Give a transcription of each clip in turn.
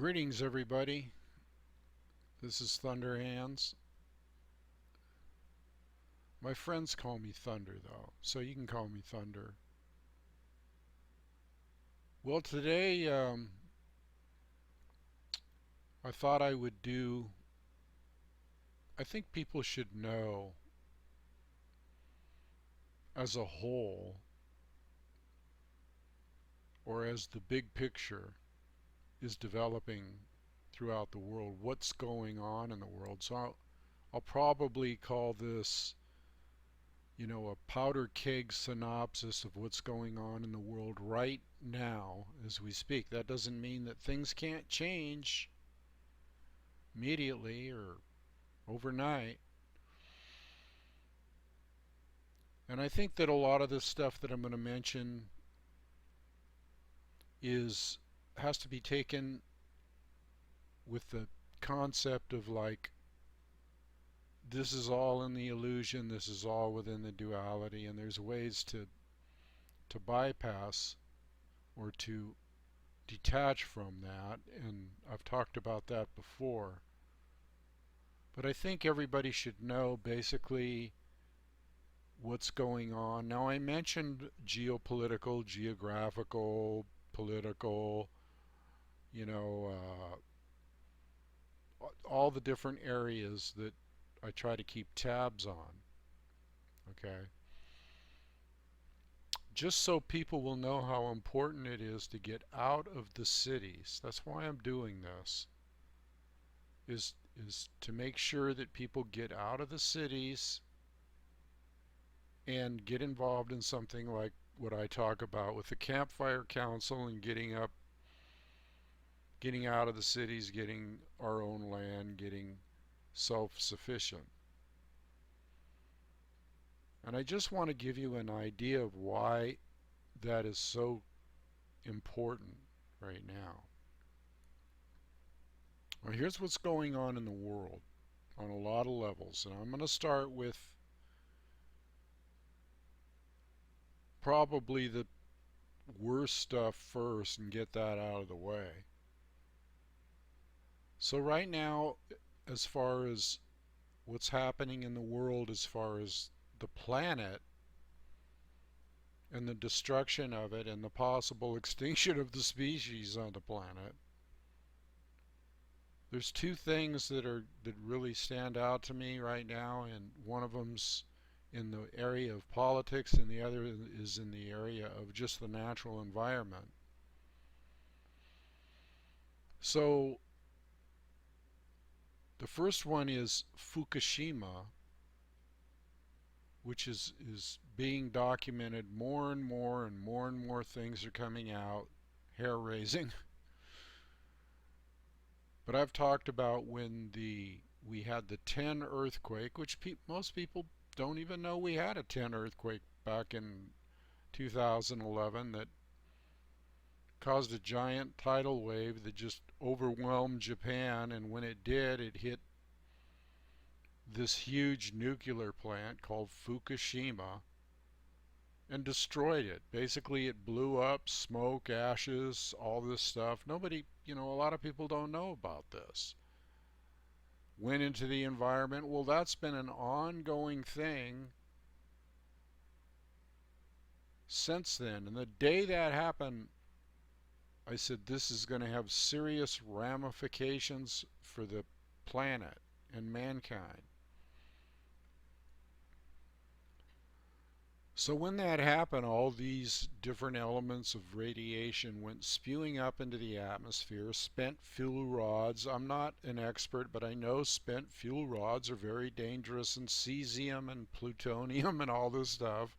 Greetings, everybody. This is Thunderhands. My friends call me Thunder, though, so you can call me Thunder. Well, today I thought I would do. I think people should know as a whole, or as the big picture is developing throughout the world, what's going on in the world. So I'll probably call this a powder-keg synopsis of what's going on in the world right now as we speak. That doesn't mean that things can't change immediately or overnight. And I think that a lot of this stuff that I'm going to mention is has to be taken with the concept of like this is all in the illusion, this is all within the duality, and there's ways to bypass or to detach from that, and I've talked about that before. But I think everybody should know basically what's going on. Now, I mentioned geopolitical, geographical, political, you know, all the different areas that I try to keep tabs on. Okay? Just so people will know how important it is to get out of the cities. That's why I'm doing this. Is to make sure that people get out of the cities and get involved in something like what I talk about with the Campfire Council and getting out of the cities, getting our own land, getting self-sufficient. And I just want to give you an idea of why that is so important right now. Well, here's what's going on in the world on a lot of levels, and I'm going to start with probably the worst stuff first and get that out of the way. So right now, as far as what's happening in the world, as far as the planet and the destruction of it and the possible extinction of the species on the planet, there's two things that really stand out to me right now, and one of them's in the area of politics and the other is in the area of just the natural environment. So the first one is Fukushima, which is being documented more and more and more and more things are coming out, hair raising. But I've talked about when we had the 10 earthquake, which most people don't even know we had a 10 earthquake back in 2011 that caused a giant tidal wave that just overwhelmed Japan, and when it did, it hit this huge nuclear plant called Fukushima and destroyed it. Basically, it blew up, smoke, ashes, all this stuff. Nobody, a lot of people don't know about this. Went into the environment. Well, that's been an ongoing thing since then. And the day that happened, I said this is going to have serious ramifications for the planet and mankind. So when that happened, all these different elements of radiation went spewing up into the atmosphere. Spent fuel rods. I'm not an expert, but I know spent fuel rods are very dangerous, and cesium and plutonium and all this stuff.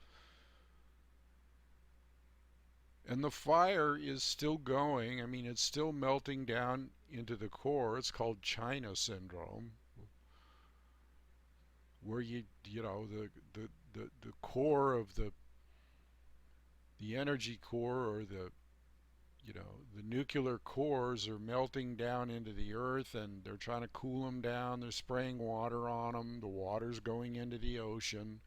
And the fire is still going. I mean, it's still melting down into the core. It's called China syndrome, where the core of the energy core, or the nuclear cores are melting down into the earth, and they're trying to cool them down. They're spraying water on them. The water's going into the ocean,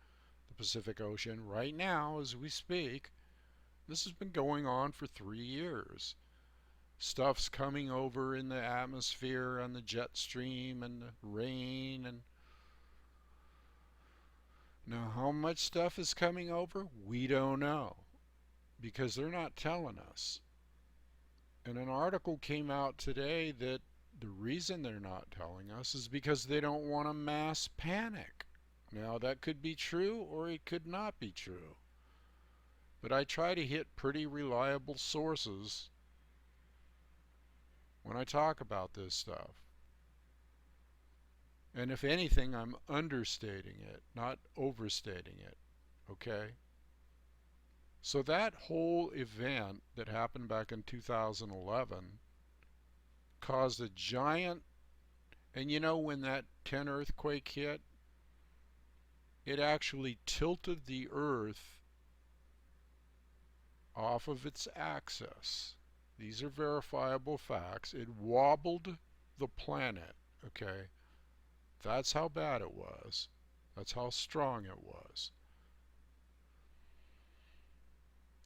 the Pacific Ocean, right now as we speak. This has been going on for 3 years. stuff's coming over in the atmosphere and the jet stream and the rain. And now, how much stuff is coming over? We don't know because they're not telling us. And an article came out today that the reason they're not telling us is because they don't want a mass panic. Now, that could be true or it could not be true. But I try to hit pretty reliable sources when I talk about this stuff. And if anything, I'm understating it, not overstating it. Okay? So that whole event that happened back in 2011 caused a giant, and you know when that 10 earthquake hit, it actually tilted the earth off of its axis. These are verifiable facts. It wobbled the planet, okay? That's how bad it was. That's how strong it was.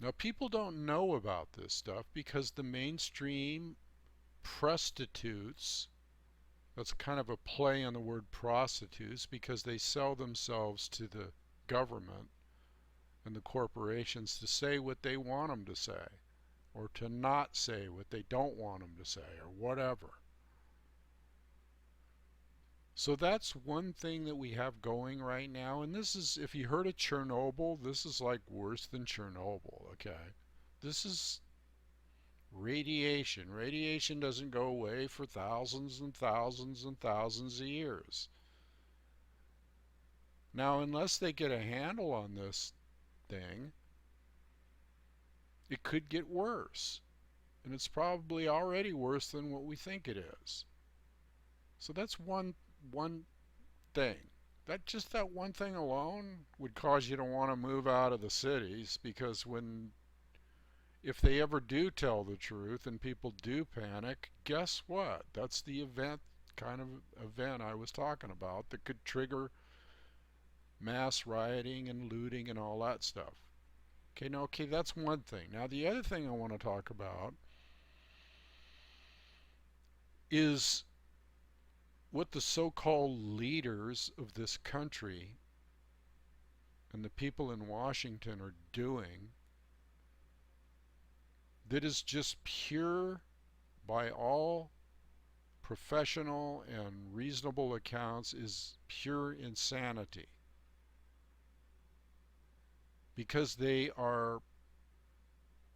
Now, people don't know about this stuff because the mainstream prostitutes, that's kind of a play on the word prostitutes because they sell themselves to the government and the corporations to say what they want them to say or to not say what they don't want them to say or whatever. So that's one thing that we have going right now. And this is, if you heard of Chernobyl, this is like worse than Chernobyl, okay? This is radiation. Radiation doesn't go away for thousands and thousands and thousands of years. Now, unless they get a handle on this thing, it could get worse. And it's probably already worse than what we think it is. So that's one thing. That one thing alone would cause you to want to move out of the cities because if they ever do tell the truth and people do panic, guess what? That's the kind of event I was talking about that could trigger mass rioting and looting and all that stuff. Okay, that's one thing. Now the other thing I want to talk about is what the so-called leaders of this country and the people in Washington are doing that is just pure, by all professional and reasonable accounts, is pure insanity. Because they are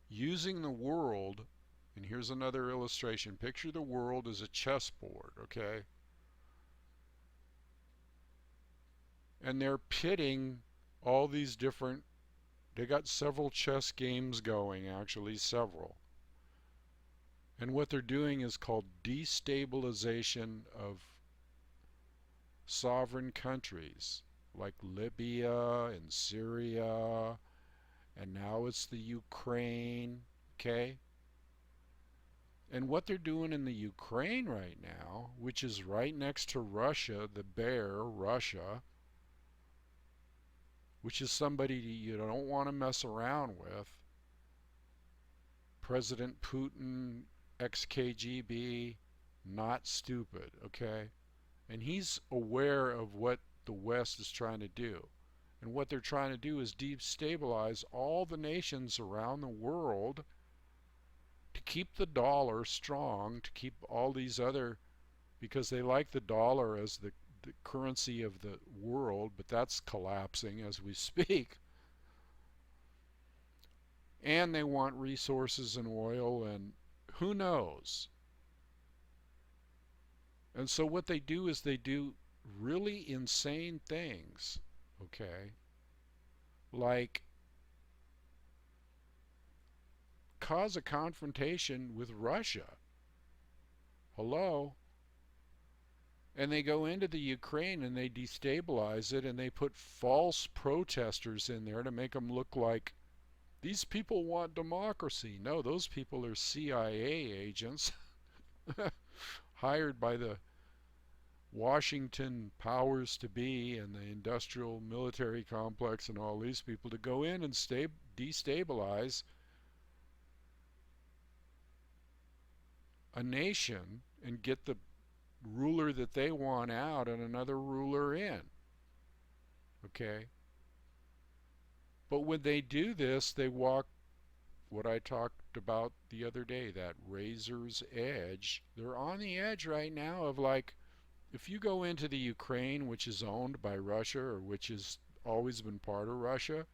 using the world, and here's another illustration. Picture the world as a chessboard, okay? And they're pitting all these different, they got several chess games going, actually, several. And what they're doing is called destabilization of sovereign countries like Libya and Syria, and now it's the Ukraine, okay? And what they're doing in the Ukraine right now, which is right next to Russia, the bear, Russia, which is somebody you don't want to mess around with. President Putin, ex-KGB, not stupid, okay? And he's aware of what the West is trying to do. And what they're trying to do is destabilize all the nations around the world to keep the dollar strong, to keep all these other, because they like the dollar as the currency of the world, but that's collapsing as we speak. And they want resources and oil and who knows. And so what they do is they do really insane things, okay? Like cause a confrontation with Russia. Hello? And they go into the Ukraine and they destabilize it and they put false protesters in there to make them look like these people want democracy. No, those people are CIA agents hired by the Washington powers to be and the industrial military complex and all these people to go in and destabilize a nation and get the ruler that they want out and another ruler in. Okay? But when they do this, they walk what I talked about the other day, that razor's edge. They're on the edge right now of, like, if you go into the Ukraine, which is owned by Russia or which has always been part of Russia,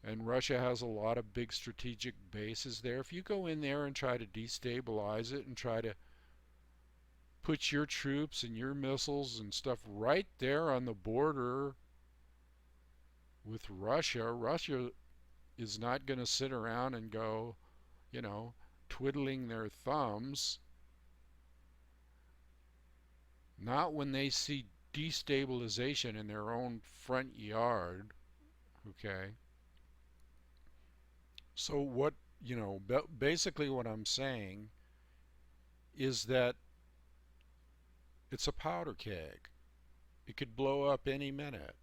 and Russia has a lot of big strategic bases there, if you go in there and try to destabilize it and try to put your troops and your missiles and stuff right there on the border with Russia, Russia is not going to sit around and go, you know, twiddling their thumbs. Not when they see destabilization in their own front yard. Okay? So what, basically what I'm saying is that it's a powder keg. It could blow up any minute.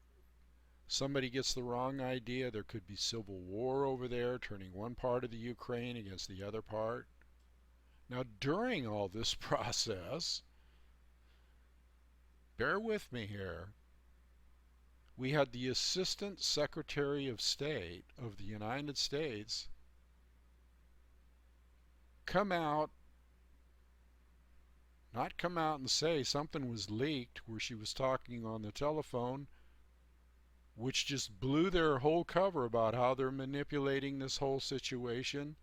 Somebody gets the wrong idea, there could be civil war over there, turning one part of the Ukraine against the other part. Now, during all this process, bear with me here, we had the Assistant Secretary of State of the United States not come out and say something was leaked where she was talking on the telephone, which just blew their whole cover about how they're manipulating this whole situation.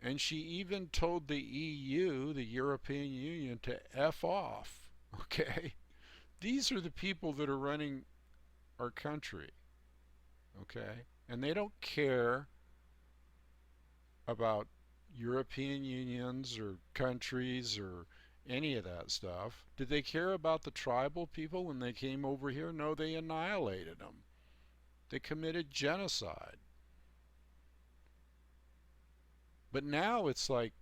And she even told the EU, the European Union, to F off. Okay? These are the people that are running our country. Okay? And they don't care about European unions or countries or any of that stuff. Did they care about the tribal people when they came over here? No, they annihilated them. They committed genocide. But now it's like,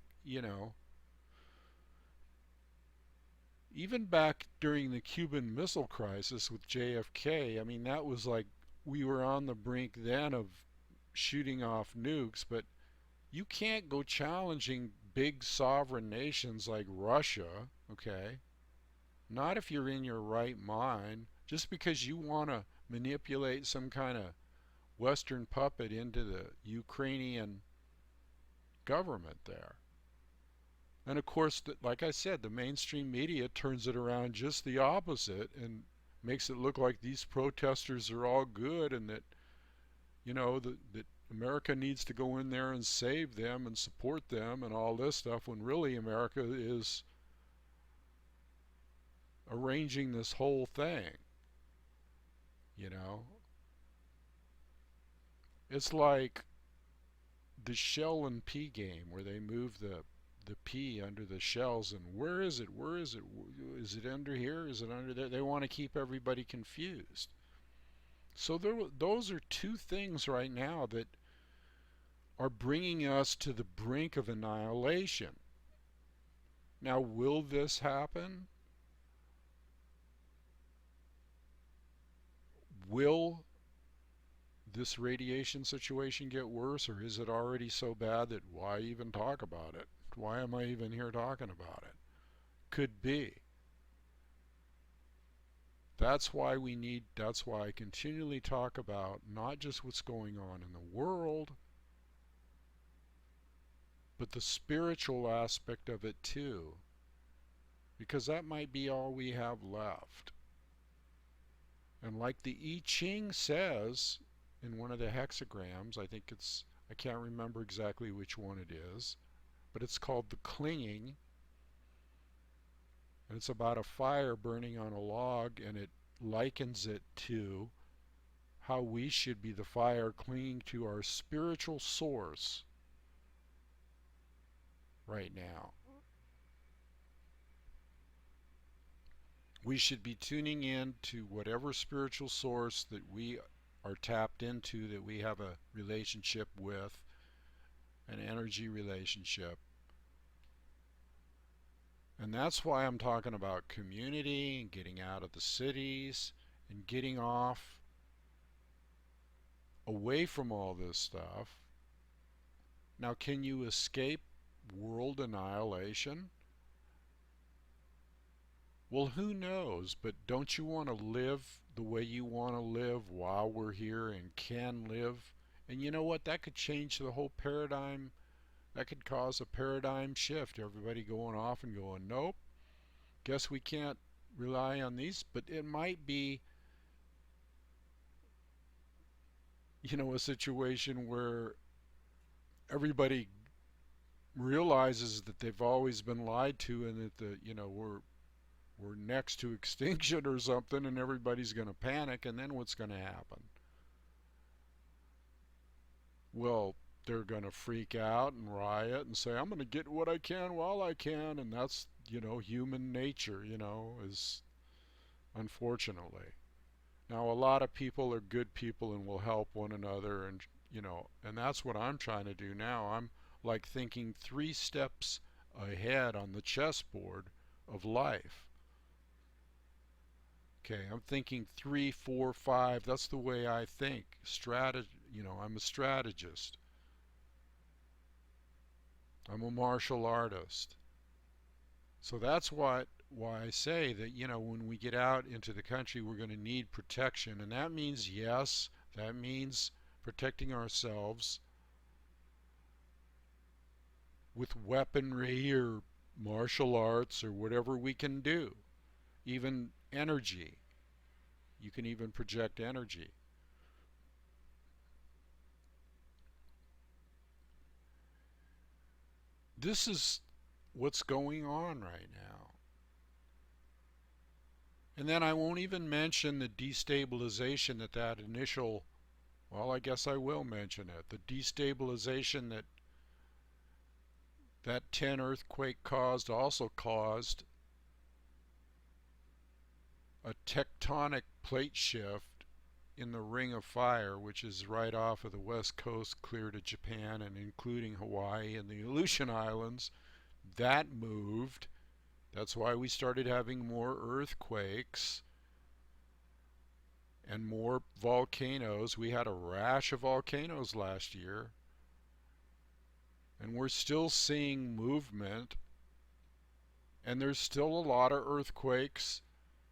even back during the Cuban Missile Crisis with JFK, I mean, that was like we were on the brink then of shooting off nukes, but you can't go challenging big sovereign nations like Russia, okay? Not if you're in your right mind, just because you want to manipulate some kind of Western puppet into the Ukrainian government there. And of course, like I said, the mainstream media turns it around just the opposite and makes it look like these protesters are all good and that, that America needs to go in there and save them and support them and all this stuff, when really America is arranging this whole thing. It's like the shell and pea game where they move the pea under the shells, and where is it? Where is it? Is it under here? Is it under there? They want to keep everybody confused. So those are two things right now that are bringing us to the brink of annihilation. Now, will this happen? Will this radiation situation get worse, or is it already so bad that why even talk about it? Why am I even here talking about it? Could be. That's why I continually talk about not just what's going on in the world, but the spiritual aspect of it too. Because that might be all we have left. And like the I Ching says in one of the hexagrams, I can't remember exactly which one it is, but it's called the clinging. And it's about a fire burning on a log, and it likens it to how we should be the fire clinging to our spiritual source right now. We should be tuning in to whatever spiritual source that we are tapped into, that we have a relationship with, an energy relationship. And that's why I'm talking about community and getting out of the cities and getting away from all this stuff Now, can you escape world annihilation? Well, who knows? But don't you want to live the way you want to live while we're here and can live? And you know what? That could change the whole paradigm. That could cause a paradigm shift. Everybody going off and going, nope, guess we can't rely on these. But it might be, a situation where everybody realizes that they've always been lied to and that we're next to extinction or something, and everybody's going to panic, and then what's going to happen? Well, they're going to freak out and riot and say, I'm going to get what I can while I can, and that's, human nature, is unfortunately. Now, a lot of people are good people and will help one another, and that's what I'm trying to do now. I'm like thinking 3 steps ahead on the chessboard of life. Okay, I'm thinking 3, 4, 5. That's the way I think. I'm a strategist. I'm a martial artist. So that's why I say that, when we get out into the country, we're going to need protection. And that means, yes, that means protecting ourselves with weaponry or martial arts or whatever we can do. Even energy. You can even project energy. This is what's going on right now. And then I won't even mention the destabilization that initial, well, I guess I will mention it. The destabilization that 10 earthquake also caused a tectonic plate shift in the Ring of Fire, which is right off of the west coast clear to Japan and including Hawaii and the Aleutian Islands. That moved. That's why we started having more earthquakes and more volcanoes. We had a rash of volcanoes last year, and we're still seeing movement, and there's still a lot of earthquakes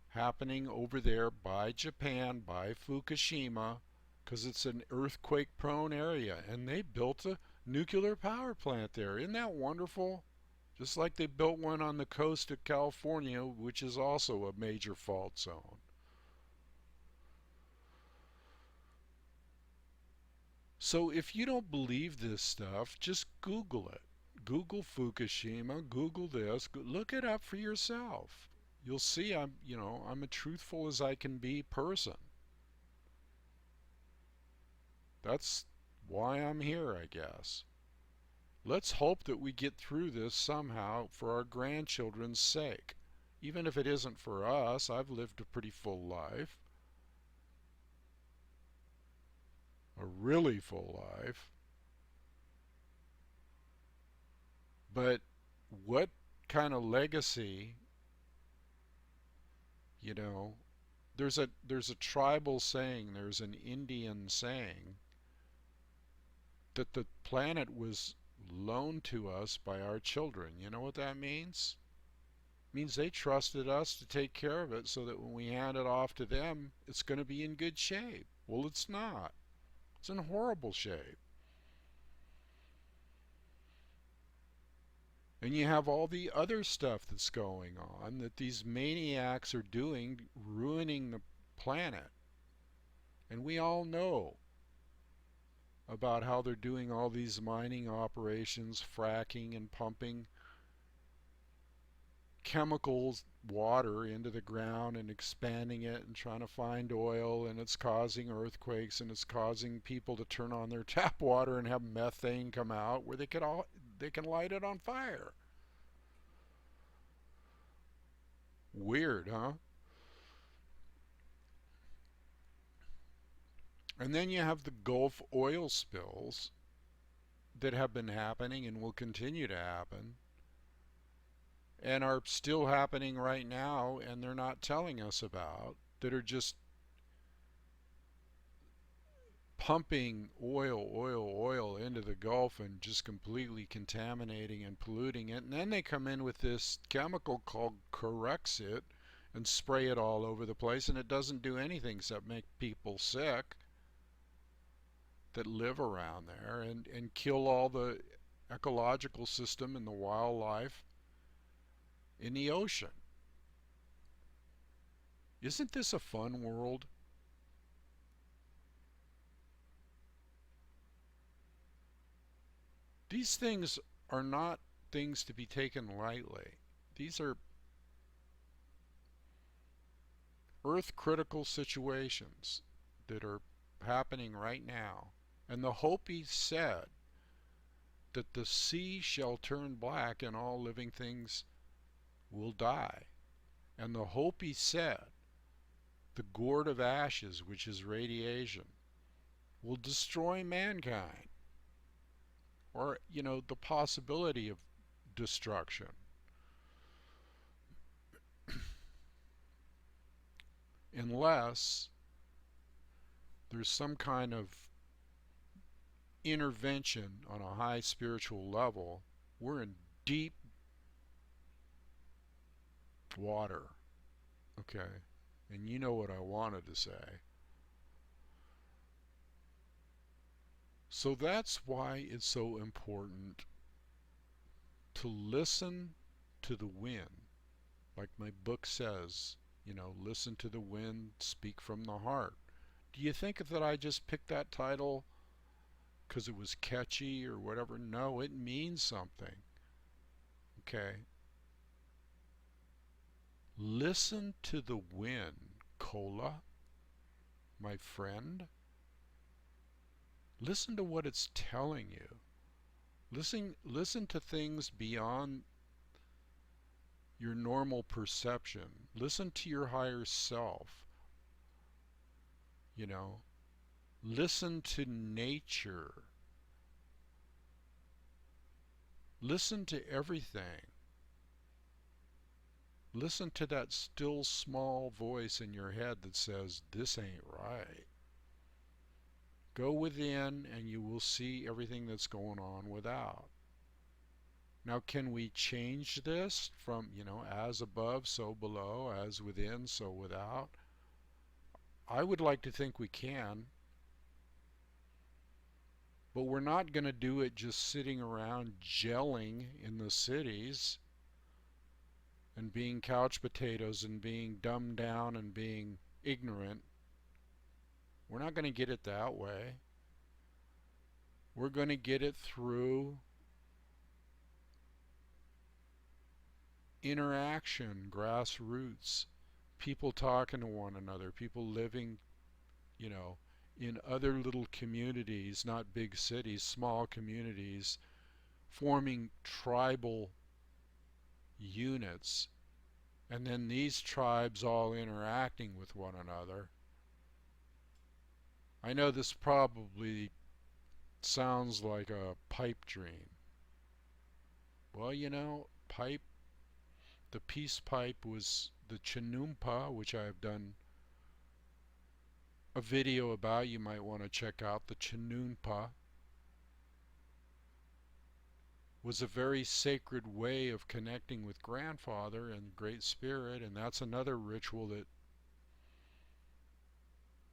happening over there by Japan, by Fukushima, because it's an earthquake prone area, and they built a nuclear power plant there. Isn't that wonderful? Just like they built one on the coast of California, which is also a major fault zone. So if you don't believe this stuff, just Google it. Google Fukushima, Google this, look it up for yourself. You'll see I'm a truthful as I can be person. That's why I'm here, I guess. Let's hope that we get through this somehow for our grandchildren's sake. Even if it isn't for us, I've lived a pretty full life. A really full life. But what kind of legacy, you know, there's a tribal saying, there's an Indian saying that the planet was loaned to us by our children. You know what that means? It means they trusted us to take care of it so that when we hand it off to them, it's going to be in good shape. Well, it's not. It's in horrible shape. And you have all the other stuff that's going on that these maniacs are doing, ruining the planet. And we all know about how they're doing all these mining operations, fracking and pumping chemicals, water into the ground and expanding it and trying to find oil, and it's causing earthquakes, and it's causing people to turn on their tap water and have methane come out where they can light it on fire. Weird, huh? And then you have the Gulf oil spills that have been happening and will continue to happen and are still happening right now, and they're not telling us about, that are just pumping oil into the Gulf and just completely contaminating and polluting it. And then they come in with this chemical called Corexit and spray it all over the place, and it doesn't do anything except make people sick that live around there and kill all the ecological system and the wildlife in the ocean. Isn't this a fun world? These things are not things to be taken lightly. These are earth critical situations that are happening right now. And the Hopi said that the sea shall turn black and all living things will die. And the Hopi said the gourd of ashes, which is radiation, will destroy mankind. Or, the possibility of destruction. Unless there's some kind of intervention on a high spiritual level, we're in deep water. Okay? And you know what I wanted to say. So that's why it's so important to listen to the wind. Like my book says, listen to the wind, speak from the heart. Do you think that I just picked that title because it was catchy or whatever? No, it means something. Okay? Listen to the wind, Cola, my friend. Listen to what it's telling you. Listen to things beyond your normal perception. Listen to your higher self. Listen to nature. Listen to everything. Listen to that still small voice in your head that says, this ain't right. Go within and you will see everything that's going on without. Now, can we change this from, as above, so below, as within, so without? I would like to think we can. But we're not going to do it just sitting around gelling in the cities and being couch potatoes and being dumbed down and being ignorant. We're not going to get it that way. We're going to get it through interaction, grassroots, people talking to one another, people living, in other little communities, not big cities, small communities, forming tribal units, and then these tribes all interacting with one another. I know this probably sounds like a pipe dream. Well, the peace pipe was the Chinumpa, which I've done a video about. You might want to check out. The Chinumpa was a very sacred way of connecting with Grandfather and Great Spirit, and that's another ritual that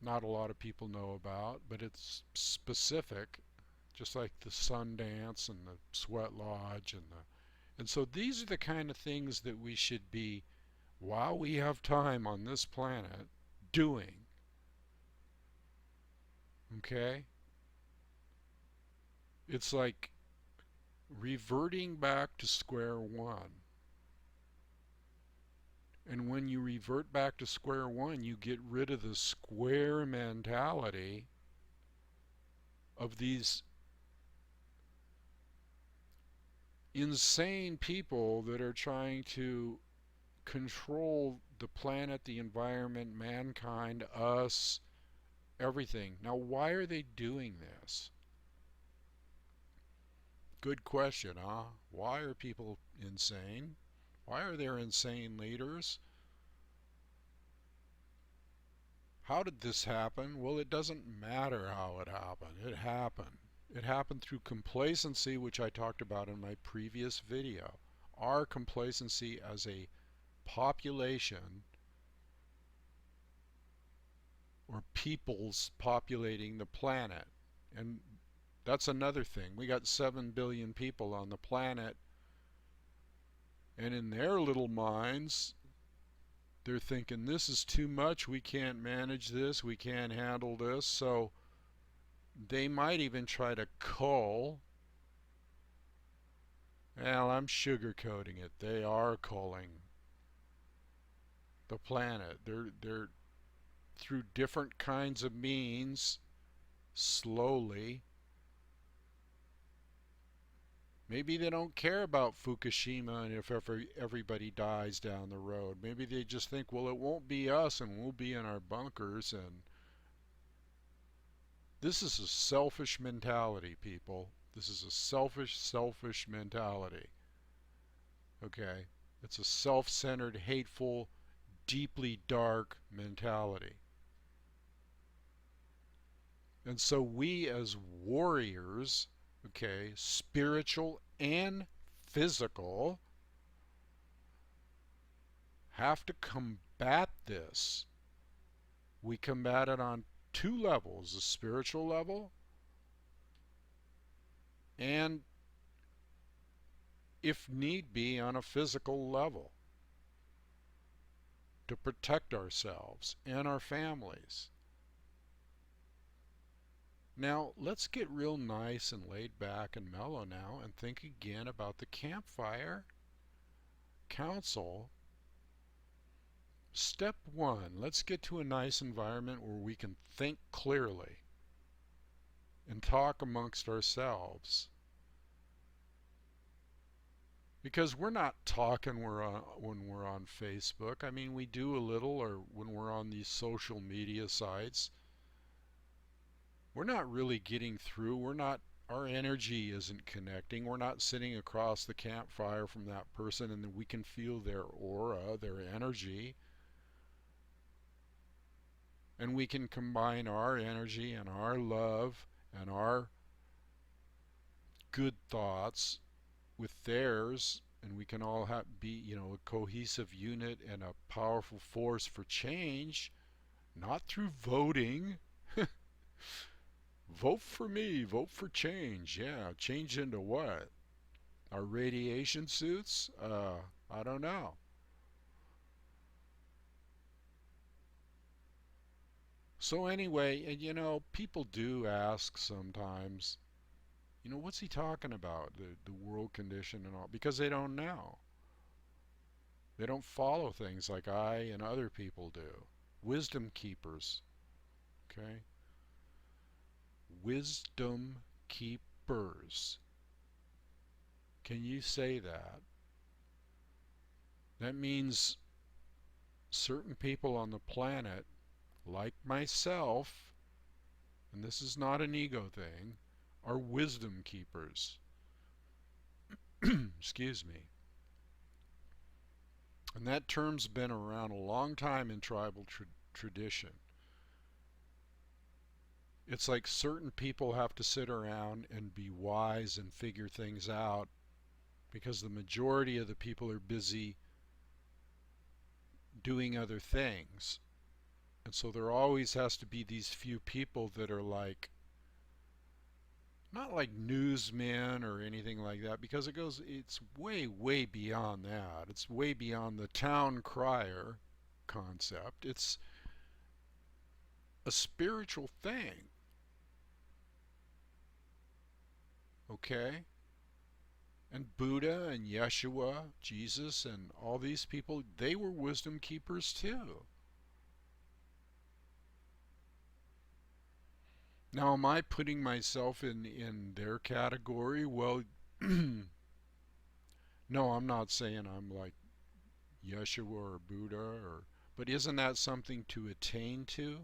not a lot of people know about, but it's specific, just like the sun dance and the sweat lodge and so these are the kind of things that we should be, while we have time on this planet, doing. Okay? It's like reverting back to square one. And when you revert back to square one, you get rid of the square mentality of these insane people that are trying to control the planet, the environment, mankind, us, everything. Now, why are they doing this? Good question, huh? Why are people insane? Why are there insane leaders? How did this happen? Well, it doesn't matter how it happened. It happened. It happened through complacency, which I talked about in my previous video. Our complacency as a population, or peoples populating the planet. And that's another thing. We got 7 billion people on the planet, and in their little minds, they're thinking, this is too much, we can't manage this, we can't handle this. So they might even try to cull. Well, I'm sugarcoating it. They are culling the planet. They're through different kinds of means, slowly. Maybe they don't care about Fukushima and if everybody dies down the road. Maybe they just think, well, it won't be us and we'll be in our bunkers. And this is a selfish mentality, people. This is a selfish mentality. Okay? It's a self-centered, hateful, deeply dark mentality. And so we as warriors, okay, spiritual and physical, have to combat this. We combat it on two levels, the spiritual level and, if need be, on a physical level, to protect ourselves and our families. Now, let's get real nice and laid back and mellow now and think again about the Campfire Council. Step one, let's get to a nice environment where we can think clearly and talk amongst ourselves. Because we're not talking when we're on Facebook. I mean, we do a little, or when we're on these social media sites. We're not really getting through. Our energy isn't connecting. We're not sitting across the campfire from that person and then we can feel their aura, their energy. And we can combine our energy and our love and our good thoughts with theirs, and we can all be, a cohesive unit and a powerful force for change, not through voting. Vote for me, vote for change. Yeah, change into what? Our radiation suits? I don't know. So anyway, and people do ask sometimes, what's he talking about? The world condition and all, because they don't know. They don't follow things like I and other people do. Wisdom keepers, okay? Wisdom keepers. Can you say that? That means certain people on the planet, like myself, and this is not an ego thing, are wisdom keepers. Excuse me. And that term's been around a long time in tribal tradition. It's like certain people have to sit around and be wise and figure things out because the majority of the people are busy doing other things. And so there always has to be these few people that are like, not like newsmen or anything like that, because it's way beyond that. It's way beyond the town crier concept. It's a spiritual thing. Okay? And Buddha and Yeshua, Jesus, and all these people, they were wisdom keepers too. Now, am I putting myself in their category? Well, no, I'm not saying I'm like Yeshua or Buddha, but isn't that something to attain to?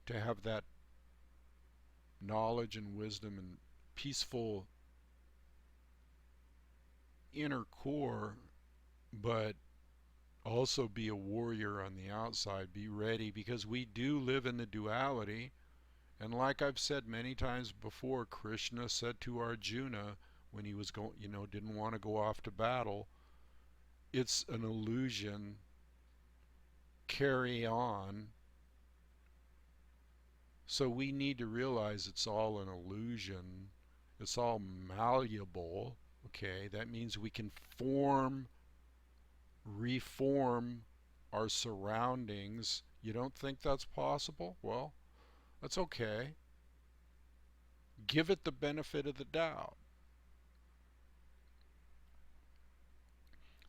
To have that knowledge and wisdom and peaceful inner core, but also be a warrior on the outside. Be ready, because we do live in the duality. And like I've said many times before, Krishna said to Arjuna when he was going, didn't want to go off to battle, it's an illusion. Carry on. So we need to realize it's all an illusion. It's all malleable. Okay, that means we can reform our surroundings. You don't think that's possible? Well, that's okay. Give it the benefit of the doubt.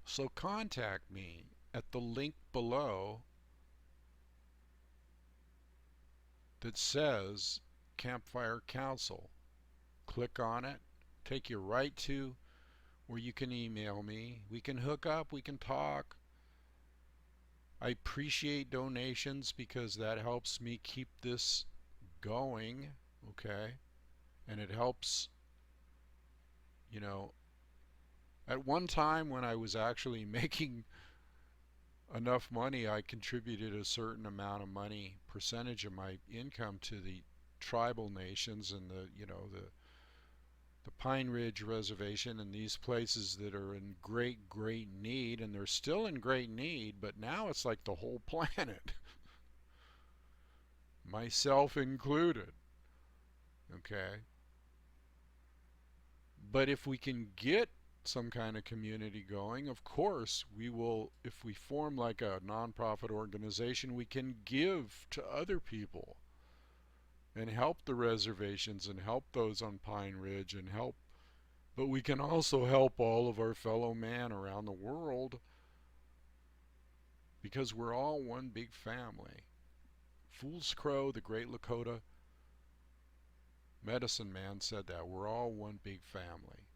So contact me at the link below that says Campfire Council. Click on it, take you right to where you can email me. We can hook up, we can talk. I appreciate donations because that helps me keep this going, okay? And it helps, you know, at one time when I was actually making enough money, I contributed a certain amount of money, percentage of my income to the tribal nations and the Pine Ridge Reservation and these places that are in great, great need, and they're still in great need, but now it's like the whole planet, myself included, okay? But if we can get some kind of community going, of course, we will, if we form like a nonprofit organization, we can give to other people and help the reservations and help those on Pine Ridge and help. But we can also help all of our fellow man around the world because we're all one big family. Fool's Crow, the great Lakota medicine man, said that. We're all one big family.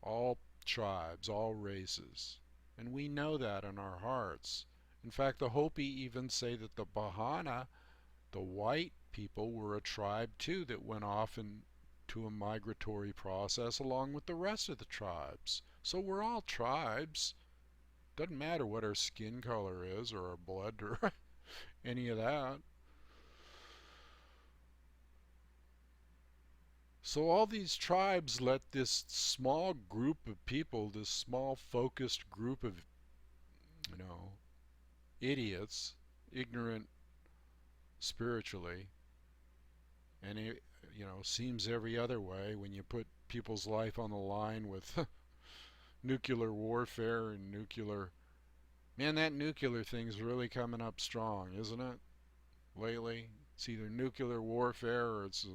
All tribes, all races. And we know that in our hearts. In fact, the Hopi even say that the Bahana, the white people, were a tribe too that went off into a migratory process along with the rest of the tribes. So we're all tribes. Doesn't matter what our skin color is or our blood or any of that. So all these tribes let this small group of people, this small focused group of, you know, idiots, ignorant spiritually, and it, seems every other way when you put people's life on the line with nuclear warfare and nuclear. Man, that nuclear thing's really coming up strong, isn't it? Lately, it's either nuclear warfare or it's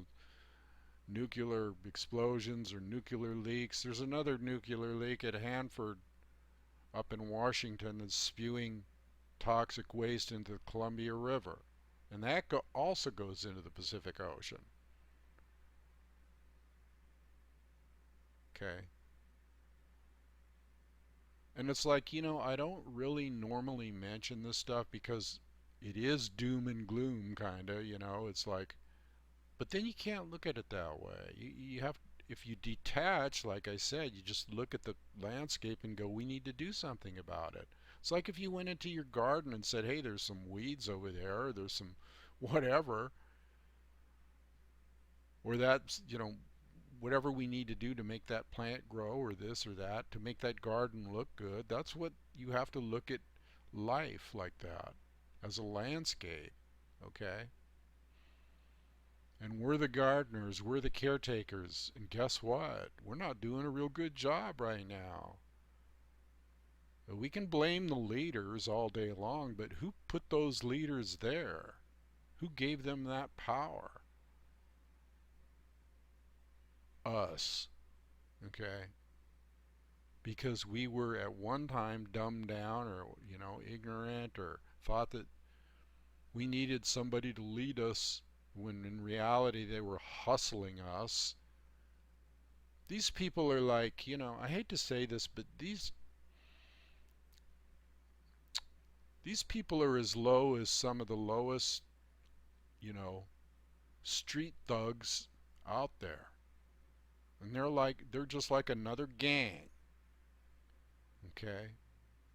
nuclear explosions or nuclear leaks. There's another nuclear leak at Hanford up in Washington that's spewing toxic waste into the Columbia River. And that also goes into the Pacific Ocean. Okay. And it's like, I don't really normally mention this stuff because it is doom and gloom, kind of, it's like, but then you can't look at it that way. You have, if you detach, like I said, you just look at the landscape and go, we need to do something about it. It's like if you went into your garden and said, hey, there's some weeds over there, or there's some whatever, or that's, whatever we need to do to make that plant grow or this or that, to make that garden look good. That's what you have to look at life like that, as a landscape, okay? And we're the gardeners, we're the caretakers, and guess what? We're not doing a real good job right now. We can blame the leaders all day long, but who put those leaders there? Who gave them that power? Us, okay? Because we were at one time dumbed down or, ignorant, or thought that we needed somebody to lead us when in reality they were hustling us. These people are like, I hate to say this, but these people are as low as some of the lowest, you know, street thugs out there. And they're just like another gang. Okay?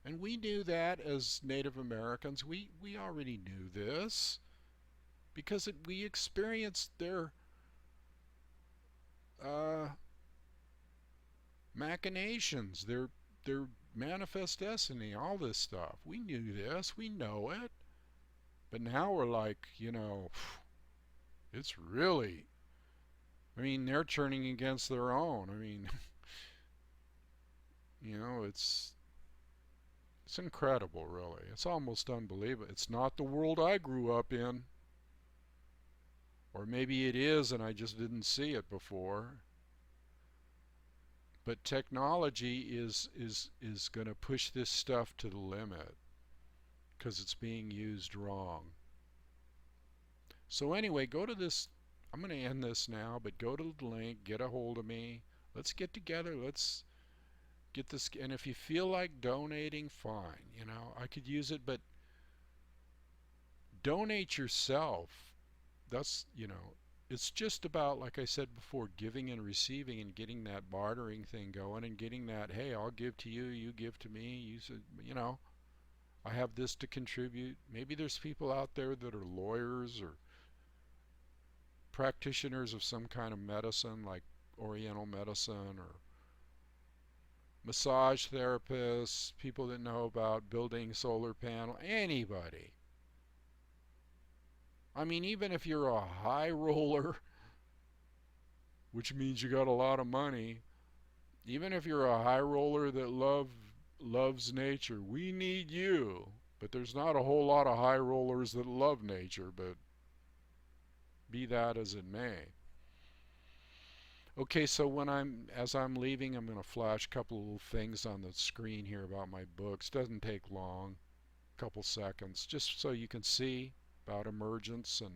And we knew that as Native Americans. We already knew this because we experienced their uh, machinations, their manifest destiny, all this stuff. We knew this. We know it. But now we're like, it's really. I mean, they're turning against their own. I mean, it's incredible, really. It's almost unbelievable. It's not the world I grew up in, or maybe it is, and I just didn't see it before. But technology is going to push this stuff to the limit because it's being used wrong. So anyway, go to this. I'm going to end this now, but go to the link, get a hold of me. Let's get together. Let's get this. And if you feel like donating, fine. I could use it, but donate yourself. It's just about, like I said before, giving and receiving and getting that bartering thing going and getting that, hey, I'll give to you, you give to me. You said, I have this to contribute. Maybe there's people out there that are lawyers or practitioners of some kind of medicine, like Oriental medicine, or massage therapists, people that know about building solar panel, anybody. I mean, even if you're a high roller, which means you got a lot of money, even if you're a high roller that loves nature, we need you. But there's not a whole lot of high rollers that love nature, but be that as it may. Okay, so as I'm leaving, I'm going to flash a couple of things on the screen here about my books. Doesn't take long, a couple seconds, just so you can see about emergence and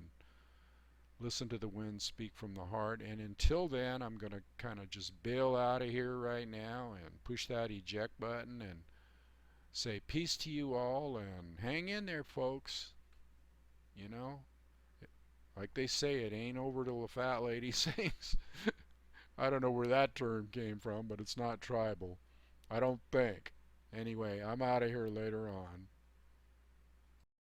listen to the wind speak from the heart. And until then, I'm going to kind of just bail out of here right now and push that eject button and say peace to you all and hang in there, folks. You know, like they say, it ain't over till the fat lady sings. I don't know where that term came from, but it's not tribal. I don't think. Anyway, I'm out of here later on.